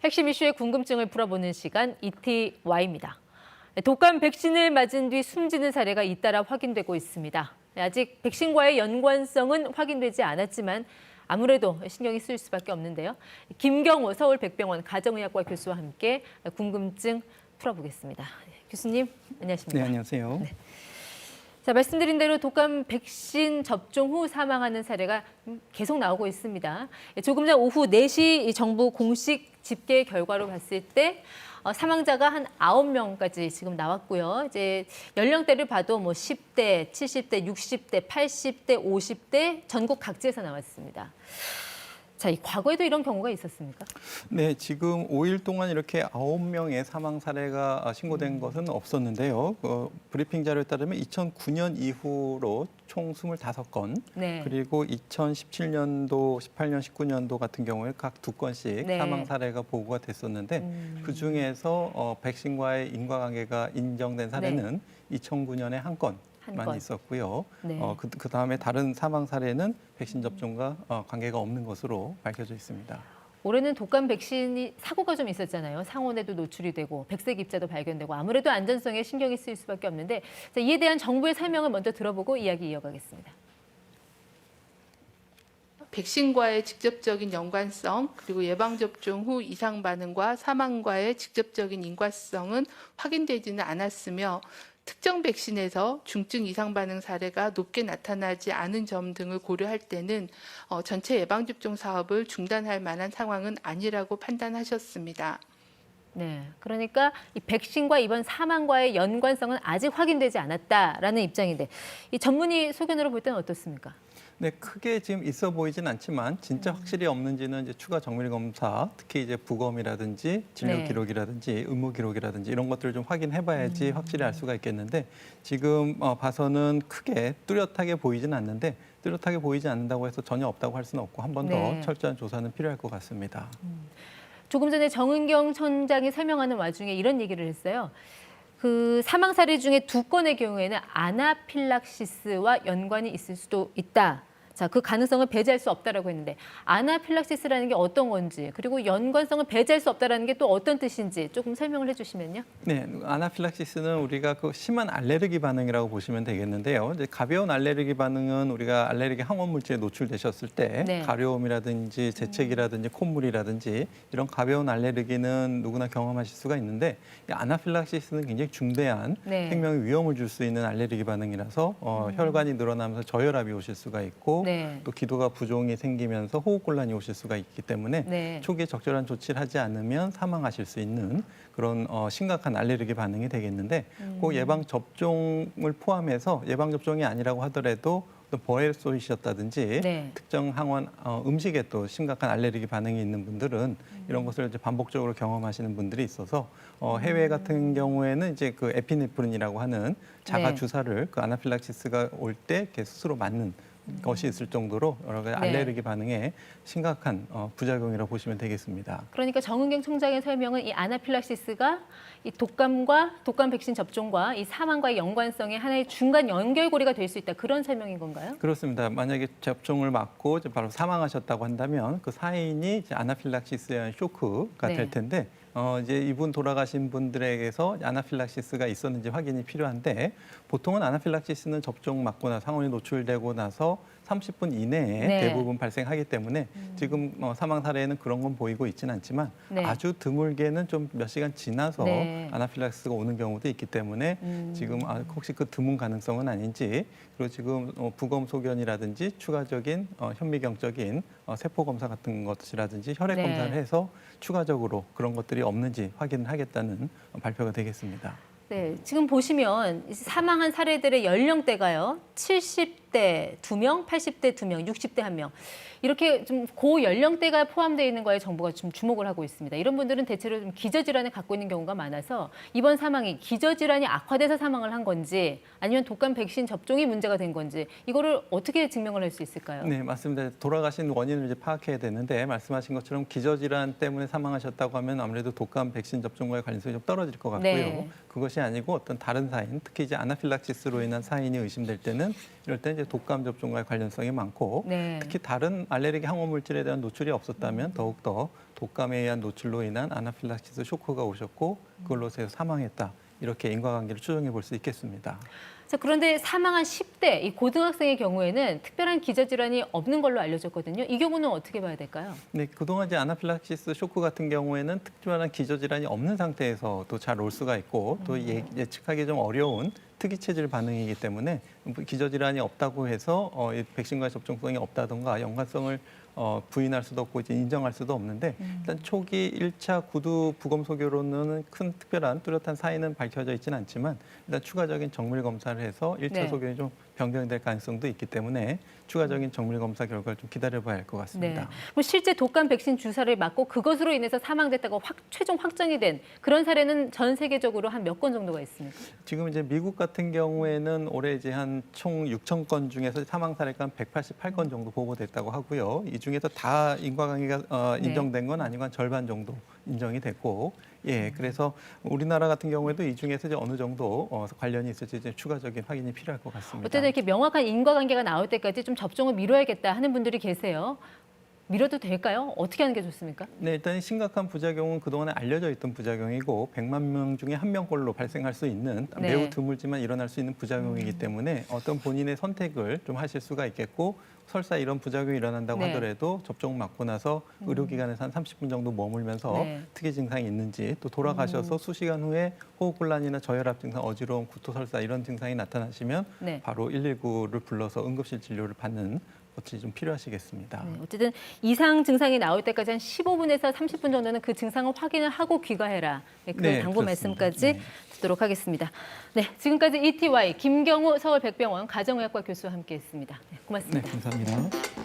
핵심 이슈의 궁금증을 풀어보는 시간 ETY입니다. 독감 백신을 맞은 뒤 숨지는 사례가 잇따라 확인되고 있습니다. 아직 백신과의 연관성은 확인되지 않았지만 아무래도 신경이 쓰일 수밖에 없는데요. 김경호 서울백병원 가정의학과 교수와 함께 궁금증 풀어보겠습니다. 교수님, 안녕하십니까? 네, 안녕하세요. 네. 자, 말씀드린 대로 독감 백신 접종 후 사망하는 사례가 계속 나오고 있습니다. 조금 전 오후 4시 정부 공식 집계 결과로 봤을 때 사망자가 한 9명까지 지금 나왔고요. 이제 연령대를 봐도 뭐 10대, 70대, 60대, 80대, 50대 전국 각지에서 나왔습니다. 자, 과거에도 이런 경우가 있었습니까? 네, 지금 5일 동안 이렇게 9명의 사망 사례가 신고된 것은 없었는데요. 브리핑 자료에 따르면 2009년 이후로 총 25건, 네. 그리고 2017년도, 18년, 19년도 같은 경우에 각 2건씩 네. 사망 사례가 보고가 됐었는데 그중에서 백신과의 인과관계가 인정된 사례는 2009년에 한 건. 만 있었고요. 네. 그 다음에 다른 사망 사례는 백신 접종과 관계가 없는 것으로 밝혀져 있습니다. 올해는 독감 백신이 사고가 좀 있었잖아요. 상온에도 노출이 되고 백색 입자도 발견되고 아무래도 안전성에 신경이 쓰일 수밖에 없는데 자, 이에 대한 정부의 설명을 먼저 들어보고 이야기 이어가겠습니다. 백신과의 직접적인 연관성, 그리고 예방접종 후 이상 반응과 사망과의 직접적인 인과성은 확인되지는 않았으며 특정 백신에서 중증 이상 반응 사례가 높게 나타나지 않은 점 등을 고려할 때는 전체 예방접종 사업을 중단할 만한 상황은 아니라고 판단하셨습니다. 네, 그러니까 이 백신과 이번 사망과의 연관성은 아직 확인되지 않았다라는 입장인데 이 전문의 소견으로 볼 때는 어떻습니까? 네, 크게 지금 있어 보이진 않지만 진짜 확실히 없는지는 이제 추가 정밀 검사, 특히 이제 부검이라든지 진료 기록이라든지 의무 기록이라든지 이런 것들을 좀 확인해봐야지 확실히 알 수가 있겠는데 지금 봐서는 크게 뚜렷하게 보이진 않는데 뚜렷하게 보이지 않는다고 해서 전혀 없다고 할 수는 없고 한 번 더 철저한 조사는 필요할 것 같습니다. 조금 전에 정은경 천장이 설명하는 와중에 이런 얘기를 했어요. 그 사망 사례 중에 2건의 경우에는 아나필락시스와 연관이 있을 수도 있다. 자, 그 가능성을 배제할 수 없다라고 했는데 아나필락시스라는 게 어떤 건지 그리고 연관성을 배제할 수 없다라는 게 또 어떤 뜻인지 조금 설명을 해주시면요. 네, 아나필락시스는 우리가 그 심한 알레르기 반응이라고 보시면 되겠는데요. 이제 가벼운 알레르기 반응은 우리가 알레르기 항원 물질에 노출되셨을 때 가려움이라든지 재채기라든지 콧물이라든지 이런 가벼운 알레르기는 누구나 경험하실 수가 있는데 이 아나필락시스는 굉장히 중대한 생명에 위험을 줄 수 있는 알레르기 반응이라서 혈관이 늘어나면서 저혈압이 오실 수가 있고 또 기도가 부종이 생기면서 호흡곤란이 오실 수가 있기 때문에 초기에 적절한 조치를 하지 않으면 사망하실 수 있는 그런 심각한 알레르기 반응이 되겠는데 그 예방 접종을 포함해서 예방 접종이 아니라고 하더라도 또 버엘소이셨다든지 특정 항원 음식에 또 심각한 알레르기 반응이 있는 분들은 이런 것을 이제 반복적으로 경험하시는 분들이 있어서 해외 같은 경우에는 이제 그 에피네프린이라고 하는 자가 주사를 그 아나필락시스가 올 때 스스로 맞는 것이 있을 정도로 여러 가지 알레르기 반응에 심각한 부작용이라고 보시면 되겠습니다. 그러니까 정은경 총장의 설명은 이 아나필락시스가 이 독감과 독감 백신 접종과 이 사망과의 연관성의 하나의 중간 연결고리가 될 수 있다. 그런 설명인 건가요? 그렇습니다. 만약에 접종을 맞고 이제 바로 사망하셨다고 한다면 그 사인이 이제 아나필락시스에 의한 쇼크가 될 텐데 이제 이분 돌아가신 분들에게서 아나필락시스가 있었는지 확인이 필요한데 보통은 아나필락시스는 접종 맞고 나서 상온에 노출되고 나서 30분 이내에 대부분 발생하기 때문에 지금 사망 사례에는 그런 건 보이고 있지는 않지만 아주 드물게는 좀 몇 시간 지나서 아나필락시스가 오는 경우도 있기 때문에 지금 혹시 그 드문 가능성은 아닌지 그리고 지금 부검 소견이라든지 추가적인 현미경적인 세포 검사 같은 것이라든지 혈액 검사를 해서 추가적으로 그런 것들이 없는지 확인을 하겠다는 발표가 되겠습니다. 네, 지금 보시면 사망한 사례들의 연령대가요. 70대 2명, 80대 2명, 60대 1명. 이렇게 좀 고연령대가 포함되어 있는 거에 정부가 좀 주목을 하고 있습니다. 이런 분들은 대체로 좀 기저질환을 갖고 있는 경우가 많아서 이번 사망이 기저질환이 악화돼서 사망을 한 건지 아니면 독감 백신 접종이 문제가 된 건지 이거를 어떻게 증명을 할 수 있을까요? 네, 맞습니다. 돌아가신 원인을 이제 파악해야 되는데 말씀하신 것처럼 기저질환 때문에 사망하셨다고 하면 아무래도 독감 백신 접종과의 관련성이 좀 떨어질 것 같고요. 그것이 아니고 어떤 다른 사인, 특히 이제 아나필락시스로 인한 사인이 의심될 때는 이럴 때 이제 독감 접종과의 관련성이 많고 네. 특히 다른 알레르기 항원 물질에 대한 노출이 없었다면 더욱더 독감에 의한 노출로 인한 아나필락시스 쇼크가 오셨고 그걸로 해서 사망했다. 이렇게 인과관계를 추정해 볼 수 있겠습니다. 자, 그런데 사망한 10대 이 고등학생의 경우에는 특별한 기저질환이 없는 걸로 알려졌거든요. 이 경우는 어떻게 봐야 될까요? 네, 그동안 이제 아나필락시스 쇼크 같은 경우에는 특별한 기저질환이 없는 상태에서도 잘 올 수가 있고 또 예측하기 좀 어려운 특이 체질 반응이기 때문에 기저질환이 없다고 해서 이 백신과 접종성이 없다던가 연관성을 부인할 수도 없고 이제 인정할 수도 없는데 일단 초기 1차 구두 부검 소견으로는 큰 특별한 뚜렷한 사인은 밝혀져 있지는 않지만 일단 추가적인 정밀 검사를 해서 1차 네. 소견이 좀 변경될 가능성도 있기 때문에 추가적인 정밀 검사 결과를 좀 기다려봐야 할 것 같습니다. 네. 그럼 실제 독감 백신 주사를 맞고 그것으로 인해서 사망됐다고 최종 확정이 된 그런 사례는 전 세계적으로 한 몇 건 정도가 있습니까? 지금 이제 미국 같은 경우에는 올해 이제 한 총 6천 건 중에서 사망 사례가 한 188건 정도 보고됐다고 하고요. 이 중에서 다 인과관계가 인정된 건 아니고 한 절반 정도 인정이 됐고, 예, 그래서 우리나라 같은 경우에도 이 중에서 이제 어느 정도 관련이 있을지 이제 추가적인 확인이 필요할 것 같습니다. 어쨌든 이렇게 명확한 인과관계가 나올 때까지 좀 접종을 미뤄야겠다 하는 분들이 계세요. 미뤄도 될까요? 어떻게 하는 게 좋습니까? 네, 일단 심각한 부작용은 그동안에 알려져 있던 부작용이고 100만 명 중에 한 명꼴로 발생할 수 있는 네. 매우 드물지만 일어날 수 있는 부작용이기 때문에 어떤 본인의 선택을 좀 하실 수가 있겠고 설사 이런 부작용이 일어난다고 네. 하더라도 접종 맞고 나서 의료기관에서 한 30분 정도 머물면서 네. 특이 증상이 있는지 또 돌아가셔서 수시간 후에 호흡곤란이나 저혈압 증상, 어지러움, 구토, 설사 이런 증상이 나타나시면 네. 바로 119를 불러서 응급실 진료를 받는 것이 좀 필요하시겠습니다. 네, 어쨌든 이상 증상이 나올 때까지 한 15분에서 30분 정도는 그 증상을 확인을 하고 귀가해라. 네, 그런 네, 당부 그렇습니다. 말씀까지 네. 듣도록 하겠습니다. 네, 지금까지 ETY 김경우 서울백병원 가정의학과 교수와 함께했습니다. 네, 네, 고맙습니다. 감사합니다.